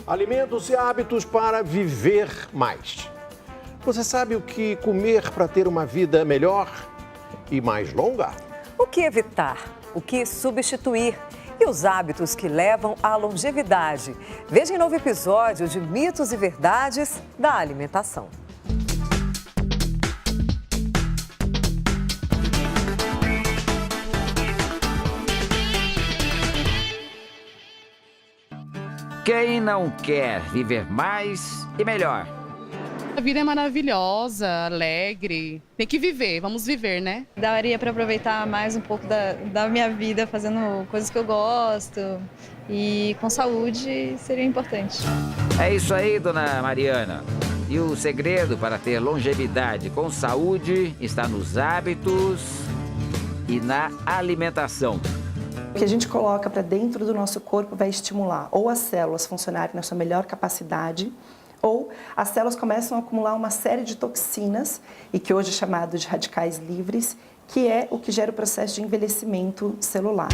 Alimentos e hábitos para viver mais. Você sabe o que comer para ter uma vida melhor e mais longa? O que evitar? O que substituir? E os hábitos que levam à longevidade? Veja em novo episódio de Mitos e Verdades da Alimentação. Quem não quer viver mais e melhor? A vida é maravilhosa, alegre. Tem que viver, vamos viver, né? Daria para aproveitar mais um pouco da minha vida fazendo coisas que eu gosto e com saúde seria importante. É isso aí, dona Mariana. E o segredo para ter longevidade com saúde está nos hábitos e na alimentação. O que a gente coloca para dentro do nosso corpo vai estimular ou as células funcionarem na sua melhor capacidade, ou as células começam a acumular uma série de toxinas, e que hoje é chamado de radicais livres, que é o que gera o processo de envelhecimento celular.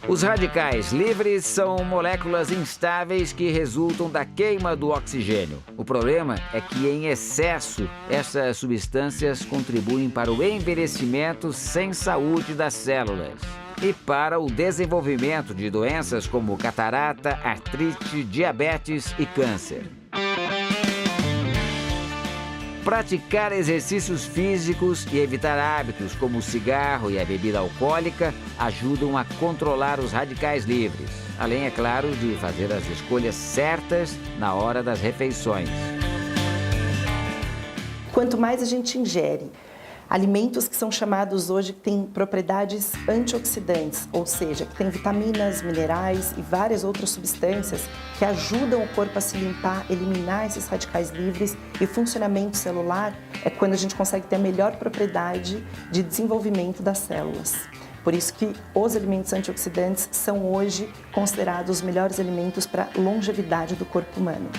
Os radicais livres são moléculas instáveis que resultam da queima do oxigênio. O problema é que, em excesso, essas substâncias contribuem para o envelhecimento sem saúde das células e para o desenvolvimento de doenças como catarata, artrite, diabetes e câncer. Praticar exercícios físicos e evitar hábitos como o cigarro e a bebida alcoólica ajudam a controlar os radicais livres, além, é claro, de fazer as escolhas certas na hora das refeições. Quanto mais a gente ingere alimentos que são chamados hoje que têm propriedades antioxidantes, ou seja, que têm vitaminas, minerais e várias outras substâncias que ajudam o corpo a se limpar, eliminar esses radicais livres, e o funcionamento celular é quando a gente consegue ter a melhor propriedade de desenvolvimento das células. Por isso que os alimentos antioxidantes são hoje considerados os melhores alimentos para a longevidade do corpo humano.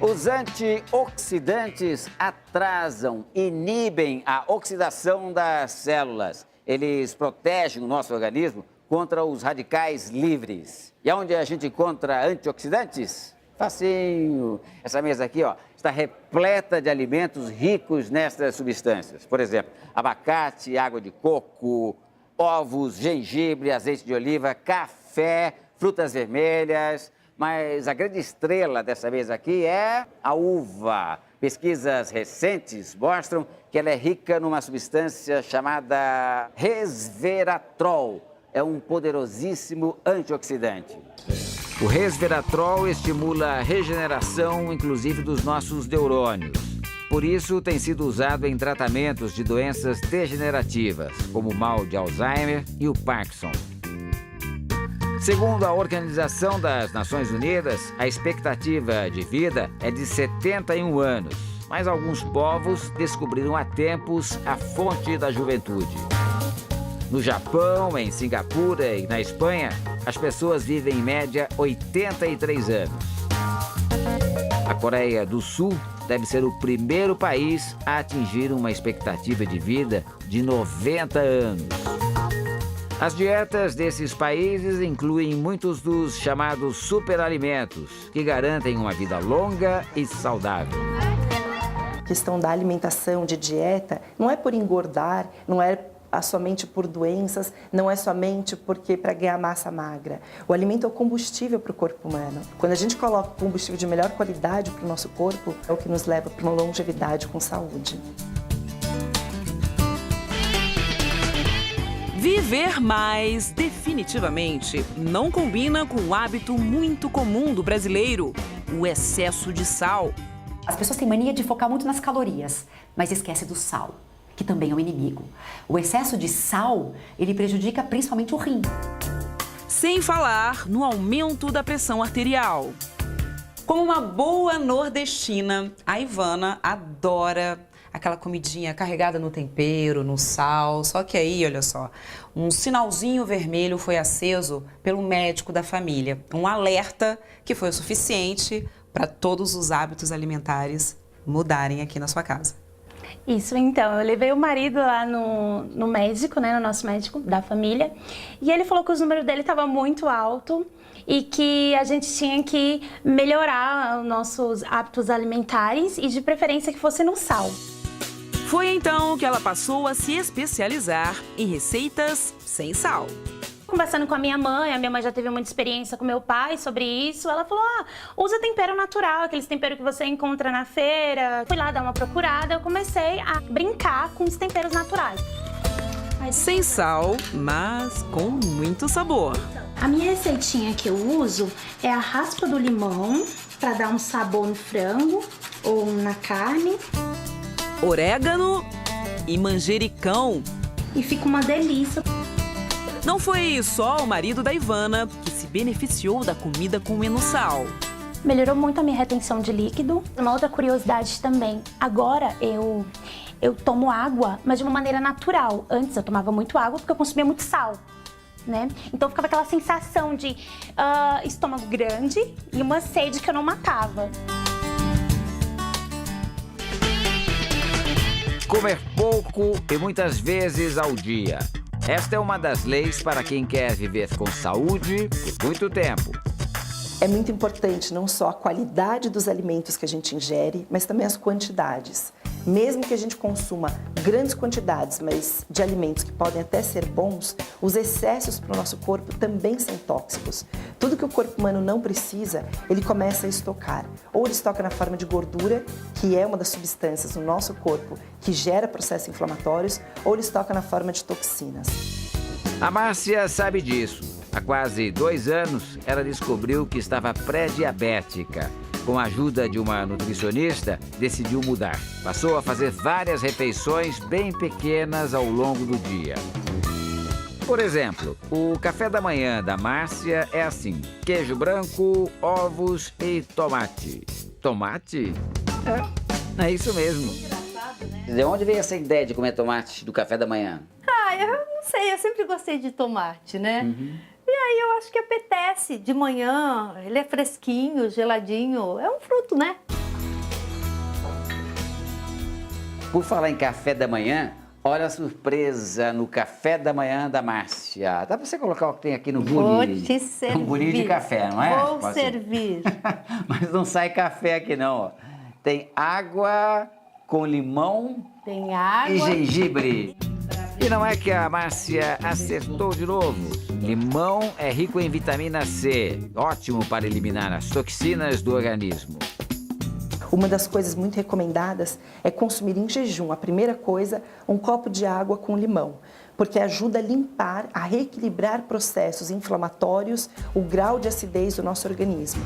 Os antioxidantes atrasam, inibem a oxidação das células. Eles protegem o nosso organismo contra os radicais livres. E onde a gente encontra antioxidantes? Facinho. Essa mesa aqui, ó, está repleta de alimentos ricos nessas substâncias. Por exemplo, abacate, água de coco, ovos, gengibre, azeite de oliva, café, frutas vermelhas. Mas a grande estrela dessa mesa aqui é a uva. Pesquisas recentes mostram que ela é rica numa substância chamada resveratrol. É um poderosíssimo antioxidante. O resveratrol estimula a regeneração, inclusive dos nossos neurônios. Por isso, tem sido usado em tratamentos de doenças degenerativas, como o mal de Alzheimer e o Parkinson. Segundo a Organização das Nações Unidas, a expectativa de vida é de 71 anos, mas alguns povos descobriram há tempos a fonte da juventude. No Japão, em Singapura e na Espanha, as pessoas vivem em média 83 anos. A Coreia do Sul deve ser o primeiro país a atingir uma expectativa de vida de 90 anos. As dietas desses países incluem muitos dos chamados superalimentos, que garantem uma vida longa e saudável. A questão da alimentação, de dieta, não é por engordar, não é somente por doenças, não é somente porque para ganhar massa magra. O alimento é o combustível para o corpo humano. Quando a gente coloca combustível de melhor qualidade para o nosso corpo, é o que nos leva para uma longevidade com saúde. Viver mais definitivamente não combina com um hábito muito comum do brasileiro, o excesso de sal. As pessoas têm mania de focar muito nas calorias, mas esquece do sal, que também é um inimigo. O excesso de sal, ele prejudica principalmente o rim. Sem falar no aumento da pressão arterial. Como uma boa nordestina, a Ivana adora aquela comidinha carregada no tempero, no sal. Só que aí, olha só, um sinalzinho vermelho foi aceso pelo médico da família. Um alerta que foi o suficiente para todos os hábitos alimentares mudarem aqui na sua casa. Isso, então, eu levei o marido lá no médico, né, no nosso médico da família, e ele falou que os números dele estavam muito alto e que a gente tinha que melhorar os nossos hábitos alimentares e de preferência que fosse no sal. Foi então que ela passou a se especializar em receitas sem sal. Conversando com a minha mãe já teve muita experiência com meu pai sobre isso. Ela falou, usa tempero natural, aqueles temperos que você encontra na feira. Fui lá dar uma procurada, eu comecei a brincar com os temperos naturais. Sem sal, mas com muito sabor. A minha receitinha que eu uso é a raspa do limão, para dar um sabor no frango ou na carne. Orégano e manjericão. E fica uma delícia. Não foi só o marido da Ivana que se beneficiou da comida com menos sal. Melhorou muito a minha retenção de líquido. Uma outra curiosidade também, agora eu tomo água, mas de uma maneira natural. Antes eu tomava muito água porque eu consumia muito sal, né? Então ficava aquela sensação de estômago grande e uma sede que eu não matava. Comer pouco e muitas vezes ao dia. Esta é uma das leis para quem quer viver com saúde por muito tempo. É muito importante não só a qualidade dos alimentos que a gente ingere, mas também as quantidades. Mesmo que a gente consuma grandes quantidades, mas de alimentos que podem até ser bons, os excessos para o nosso corpo também são tóxicos. Tudo que o corpo humano não precisa, ele começa a estocar. Ou ele estoca na forma de gordura, que é uma das substâncias no nosso corpo que gera processos inflamatórios, ou ele estoca na forma de toxinas. A Márcia sabe disso. Há quase 2 anos, ela descobriu que estava pré-diabética. Com a ajuda de uma nutricionista, decidiu mudar. Passou a fazer várias refeições bem pequenas ao longo do dia. Por exemplo, o café da manhã da Márcia é assim: queijo branco, ovos e tomate. Tomate? É isso mesmo. De onde veio essa ideia de comer tomate do café da manhã? Eu não sei, eu sempre gostei de tomate, né? E aí eu acho que apetece de manhã, ele é fresquinho, geladinho, é um fruto, né? Por falar em café da manhã, olha a surpresa no café da manhã da Márcia. Dá pra você colocar o que tem aqui no bolinho? Vou te servir. Um bolinho de café, não é? Vou servir. Mas não sai café aqui não, ó. Tem água com limão Tem água. E gengibre. E não é que a Márcia acertou de novo. Limão é rico em vitamina C, ótimo para eliminar as toxinas do organismo. Uma das coisas muito recomendadas é consumir em jejum, a primeira coisa, um copo de água com limão, porque ajuda a limpar, a reequilibrar processos inflamatórios, o grau de acidez do nosso organismo.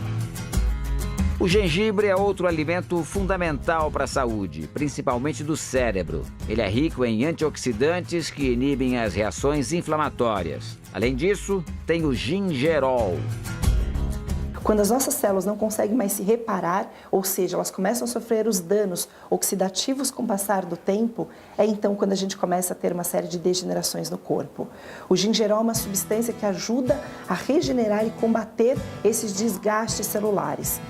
O gengibre é outro alimento fundamental para a saúde, principalmente do cérebro. Ele é rico em antioxidantes que inibem as reações inflamatórias. Além disso, tem o gingerol. Quando as nossas células não conseguem mais se reparar, ou seja, elas começam a sofrer os danos oxidativos com o passar do tempo, é então quando a gente começa a ter uma série de degenerações no corpo. O gingerol é uma substância que ajuda a regenerar e combater esses desgastes celulares.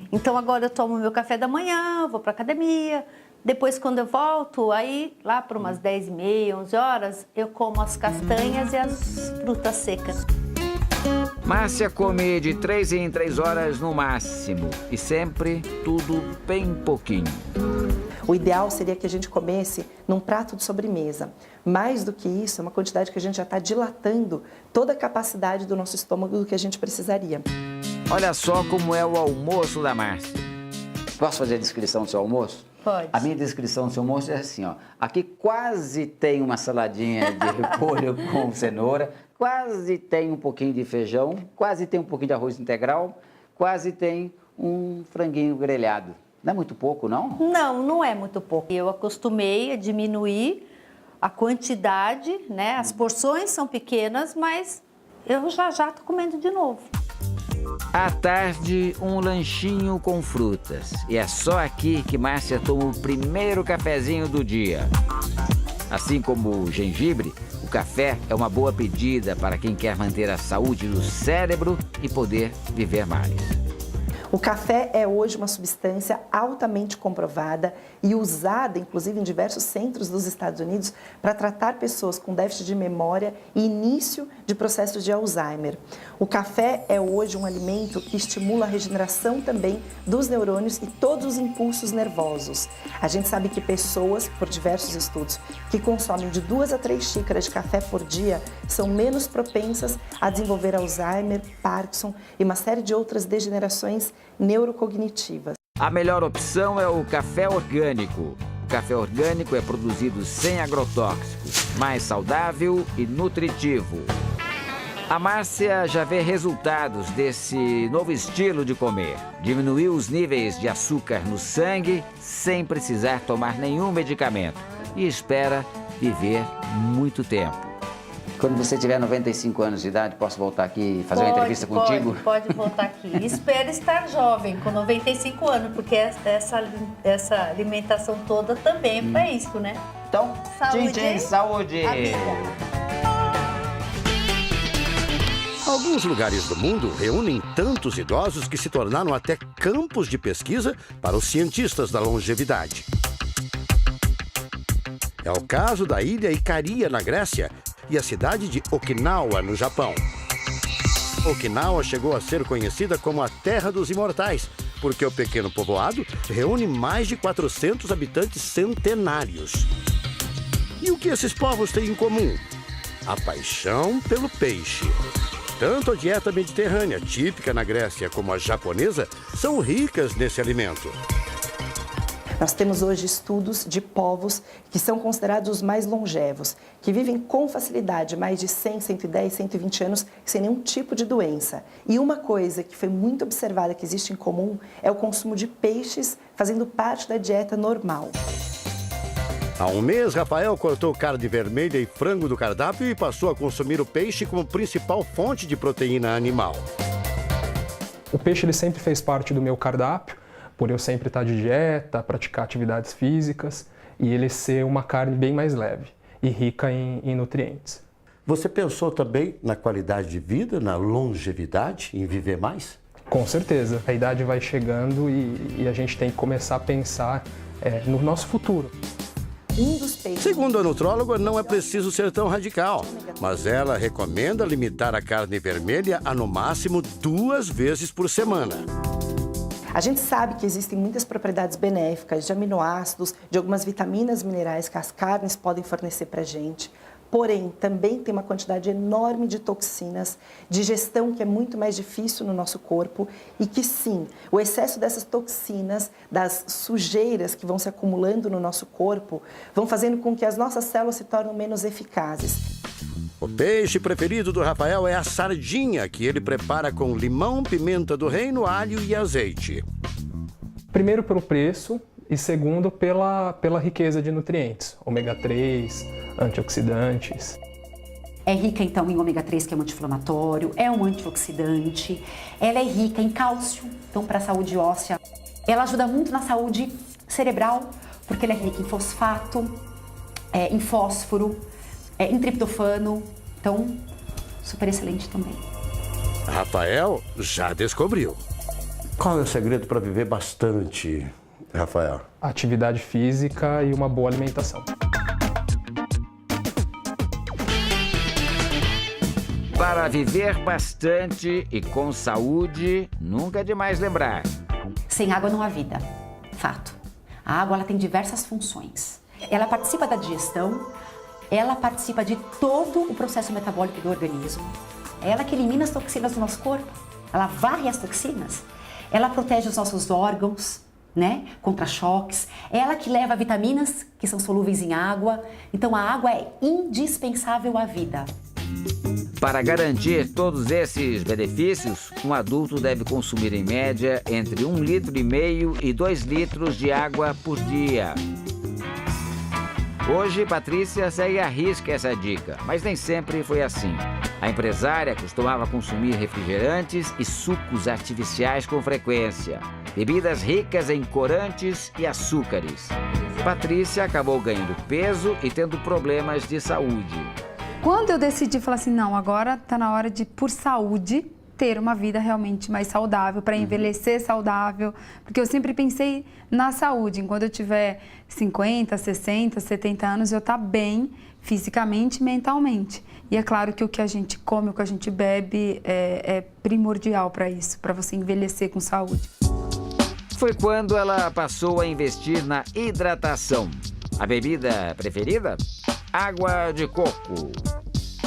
Então agora eu tomo meu café da manhã, vou para academia. Depois, quando eu volto, aí lá por umas 10h30, 11 horas, eu como as castanhas e as frutas secas. Márcia come de 3 em 3 horas no máximo e sempre tudo bem pouquinho. O ideal seria que a gente comesse num prato de sobremesa. Mais do que isso, é uma quantidade que a gente já está dilatando toda a capacidade do nosso estômago do que a gente precisaria. Olha só como é o almoço da Márcia. Posso fazer a descrição do seu almoço? Pode. A minha descrição do seu almoço é assim, ó. Aqui quase tem uma saladinha de repolho com cenoura, quase tem um pouquinho de feijão, quase tem um pouquinho de arroz integral, quase tem um franguinho grelhado. Não é muito pouco, não? Não, não é muito pouco. Eu acostumei a diminuir a quantidade, né? As porções são pequenas, mas eu já estou comendo de novo. À tarde, um lanchinho com frutas. E é só aqui que Márcia toma o primeiro cafezinho do dia. Assim como o gengibre, o café é uma boa pedida para quem quer manter a saúde do cérebro e poder viver mais. O café é hoje uma substância altamente comprovada e usada, inclusive, em diversos centros dos Estados Unidos para tratar pessoas com déficit de memória e início de processos de Alzheimer. O café é hoje um alimento que estimula a regeneração também dos neurônios e todos os impulsos nervosos. A gente sabe que pessoas, por diversos estudos, que consomem de 2 a 3 xícaras de café por dia são menos propensas a desenvolver Alzheimer, Parkinson e uma série de outras degenerações neurocognitivas. A melhor opção é o café orgânico. O café orgânico é produzido sem agrotóxicos, mais saudável e nutritivo. A Márcia já vê resultados desse novo estilo de comer. Diminuiu os níveis de açúcar no sangue sem precisar tomar nenhum medicamento e espera viver muito tempo. Quando você tiver 95 anos de idade, posso voltar aqui e fazer uma entrevista contigo? Pode voltar aqui. Espero estar jovem, com 95 anos, porque essa alimentação toda também é para isso, né? Então, tchim, saúde! Alguns lugares do mundo reúnem tantos idosos que se tornaram até campos de pesquisa para os cientistas da longevidade. É o caso da ilha Ikaria, na Grécia, e a cidade de Okinawa, no Japão. Okinawa chegou a ser conhecida como a Terra dos Imortais, porque o pequeno povoado reúne mais de 400 habitantes centenários. E o que esses povos têm em comum? A paixão pelo peixe. Tanto a dieta mediterrânea, típica na Grécia, como a japonesa, são ricas nesse alimento. Nós temos hoje estudos de povos que são considerados os mais longevos, que vivem com facilidade mais de 100, 110, 120 anos sem nenhum tipo de doença. E uma coisa que foi muito observada que existe em comum é o consumo de peixes fazendo parte da dieta normal. Há um mês, Rafael cortou carne vermelha e frango do cardápio e passou a consumir o peixe como principal fonte de proteína animal. O peixe ele sempre fez parte do meu cardápio, por eu sempre estar de dieta, praticar atividades físicas e ele ser uma carne bem mais leve e rica em nutrientes. Você pensou também na qualidade de vida, na longevidade, em viver mais? Com certeza. A idade vai chegando e a gente tem que começar a pensar no nosso futuro. Segundo a nutróloga, não é preciso ser tão radical, mas ela recomenda limitar a carne vermelha a no máximo 2 vezes por semana. A gente sabe que existem muitas propriedades benéficas de aminoácidos, de algumas vitaminas minerais que as carnes podem fornecer para a gente. Porém, também tem uma quantidade enorme de toxinas, digestão que é muito mais difícil no nosso corpo e que sim, o excesso dessas toxinas, das sujeiras que vão se acumulando no nosso corpo, vão fazendo com que as nossas células se tornem menos eficazes. O peixe preferido do Rafael é a sardinha, que ele prepara com limão, pimenta do reino, alho e azeite. Primeiro pelo preço e segundo pela riqueza de nutrientes, ômega 3, antioxidantes. É rica então em ômega 3, que é um anti-inflamatório, é um antioxidante. Ela é rica em cálcio, então para a saúde óssea. Ela ajuda muito na saúde cerebral, porque ela é rica em fosfato, em fósforo, em triptofano, então super excelente também. Rafael já descobriu. Qual é o segredo para viver bastante, Rafael? Atividade física e uma boa alimentação. Para viver bastante e com saúde, nunca é demais lembrar. Sem água não há vida, fato. A água ela tem diversas funções. Ela participa da digestão, ela participa de todo o processo metabólico do organismo. É ela que elimina as toxinas do nosso corpo, ela varre as toxinas, ela protege os nossos órgãos, né, contra choques, é ela que leva vitaminas que são solúveis em água. Então a água é indispensável à vida. Para garantir todos esses benefícios, um adulto deve consumir em média entre 1,5 litro e 2 litros de água por dia. Hoje, Patrícia segue à risca essa dica, mas nem sempre foi assim. A empresária costumava consumir refrigerantes e sucos artificiais com frequência, bebidas ricas em corantes e açúcares. Patrícia acabou ganhando peso e tendo problemas de saúde. Quando eu decidi falar assim, não, agora está na hora de, por saúde, ter uma vida realmente mais saudável, para envelhecer saudável, porque eu sempre pensei na saúde, enquanto eu tiver 50, 60, 70 anos, eu estar bem fisicamente e mentalmente. E é claro que o que a gente come, o que a gente bebe é primordial para isso, para você envelhecer com saúde. Foi quando ela passou a investir na hidratação. A bebida preferida? Água de coco.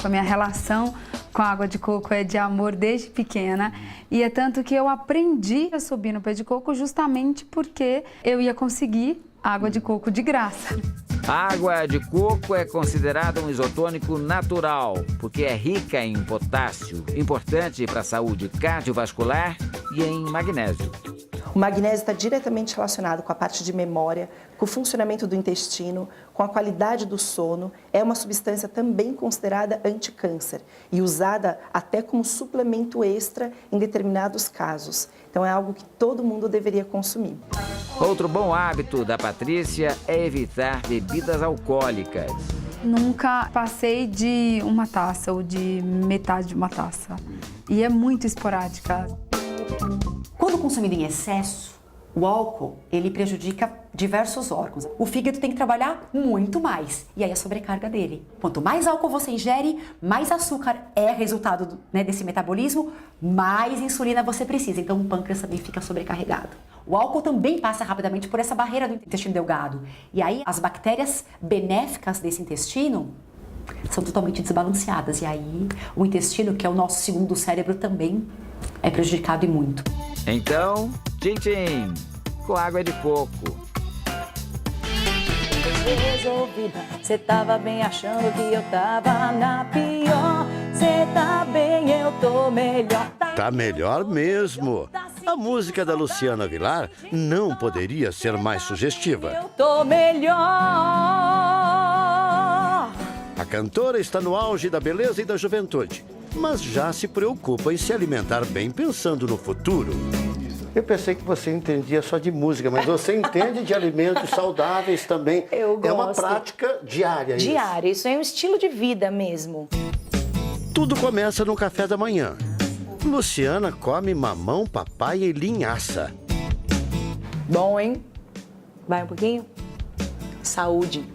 A minha relação com a água de coco é de amor desde pequena, e é tanto que eu aprendi a subir no pé de coco justamente porque eu ia conseguir água de coco de graça. A água de coco é considerada um isotônico natural, porque é rica em potássio, importante para a saúde cardiovascular, e em magnésio. O magnésio está diretamente relacionado com a parte de memória, com o funcionamento do intestino, com a qualidade do sono. É uma substância também considerada anticâncer e usada até como suplemento extra em determinados casos. Então é algo que todo mundo deveria consumir. Outro bom hábito da Patrícia é evitar bebidas alcoólicas. Nunca passei de uma taça ou de metade de uma taça. E é muito esporádica. Quando consumido em excesso, o álcool, ele prejudica diversos órgãos. O fígado tem que trabalhar muito mais, e aí a sobrecarga dele. Quanto mais álcool você ingere, mais açúcar é resultado desse metabolismo, mais insulina você precisa. Então o pâncreas também fica sobrecarregado. O álcool também passa rapidamente por essa barreira do intestino delgado. E aí as bactérias benéficas desse intestino são totalmente desbalanceadas. E aí o intestino, que é o nosso segundo cérebro, também é prejudicado e muito. Então, tchim-tchim, com água de coco. Resolvida, cê tava bem achando que eu tava na pior. Cê tá bem, eu tô melhor. Tá melhor mesmo. A música da Luciana Vilar não poderia ser mais sugestiva. Eu tô melhor. A cantora está no auge da beleza e da juventude, mas já se preocupa em se alimentar bem pensando no futuro. Eu pensei que você entendia só de música, mas você entende de alimentos saudáveis também. Eu gosto. É uma prática diária. Diária, isso é um estilo de vida mesmo. Tudo começa no café da manhã. Luciana come mamão, papaya e linhaça. Bom, hein? Vai um pouquinho? Saúde.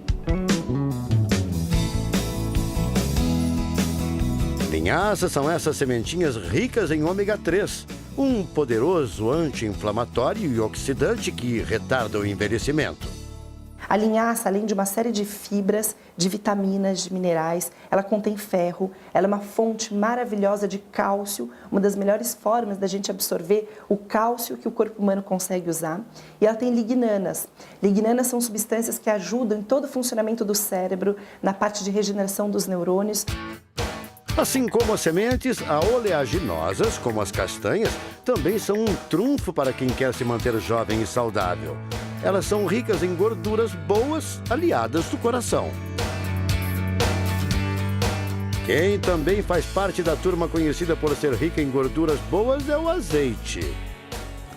Linhaças são essas sementinhas ricas em ômega 3, um poderoso anti-inflamatório e oxidante que retarda o envelhecimento. A linhaça, além de uma série de fibras, de vitaminas, de minerais, ela contém ferro, ela é uma fonte maravilhosa de cálcio, uma das melhores formas da gente absorver o cálcio que o corpo humano consegue usar. E ela tem lignanas. Lignanas são substâncias que ajudam em todo o funcionamento do cérebro, na parte de regeneração dos neurônios. Assim como as sementes, as oleaginosas, como as castanhas, também são um trunfo para quem quer se manter jovem e saudável. Elas são ricas em gorduras boas, aliadas do coração. Quem também faz parte da turma conhecida por ser rica em gorduras boas é o azeite.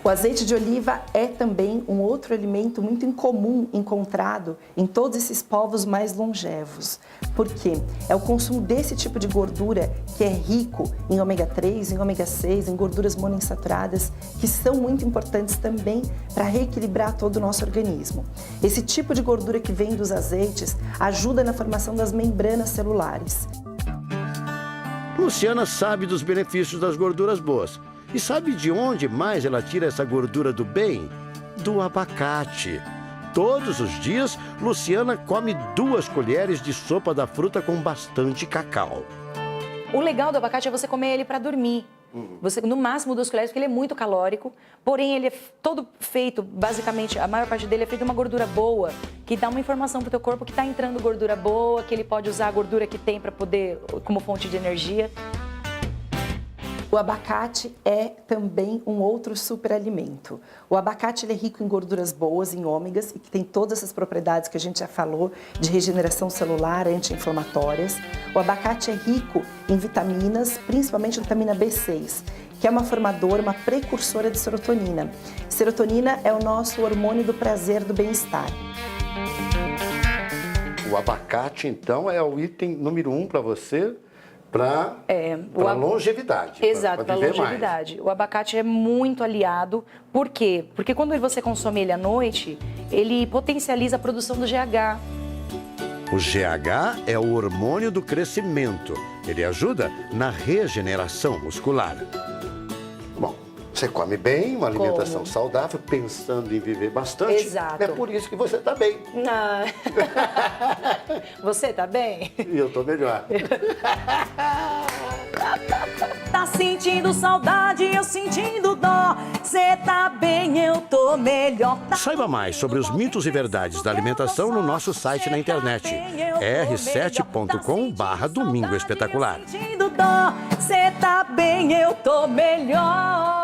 O azeite de oliva é também um outro alimento muito incomum encontrado em todos esses povos mais longevos. Por quê? É o consumo desse tipo de gordura que é rico em ômega 3, em ômega 6, em gorduras monoinsaturadas, que são muito importantes também para reequilibrar todo o nosso organismo. Esse tipo de gordura que vem dos azeites ajuda na formação das membranas celulares. Luciana sabe dos benefícios das gorduras boas. E sabe de onde mais ela tira essa gordura do bem? Do abacate. Todos os dias, Luciana come 2 colheres de sopa da fruta com bastante cacau. O legal do abacate é você comer ele para dormir. Você, no máximo 2 colheres, porque ele é muito calórico, porém ele é todo feito, basicamente, a maior parte dele é feito de uma gordura boa, que dá uma informação pro teu corpo que tá entrando gordura boa, que ele pode usar a gordura que tem para poder, como fonte de energia. O abacate é também um outro superalimento. O abacate ele é rico em gorduras boas, em ômegas, e que tem todas essas propriedades que a gente já falou, de regeneração celular, anti-inflamatórias. O abacate é rico em vitaminas, principalmente vitamina B6, que é uma formadora, uma precursora de serotonina. Serotonina é o nosso hormônio do prazer, do bem-estar. O abacate, então, é o item número 1 para você para longevidade. Exato, para para longevidade. O abacate é muito aliado. Por quê? Porque quando você consome ele à noite, ele potencializa a produção do GH. O GH é o hormônio do crescimento. Ele ajuda na regeneração muscular. Bom, você come bem, uma alimentação saudável, pensando em viver bastante. Exato. É por isso que você está bem. Não. Você tá bem? E eu tô melhor. Tá sentindo saudade, eu sentindo dó. Cê tá bem, eu tô melhor. Saiba mais sobre os mitos e verdades da alimentação no nosso site na internet, r7.com/Domingo Espetacular. Sentindo dó, cê tá bem, eu tô melhor.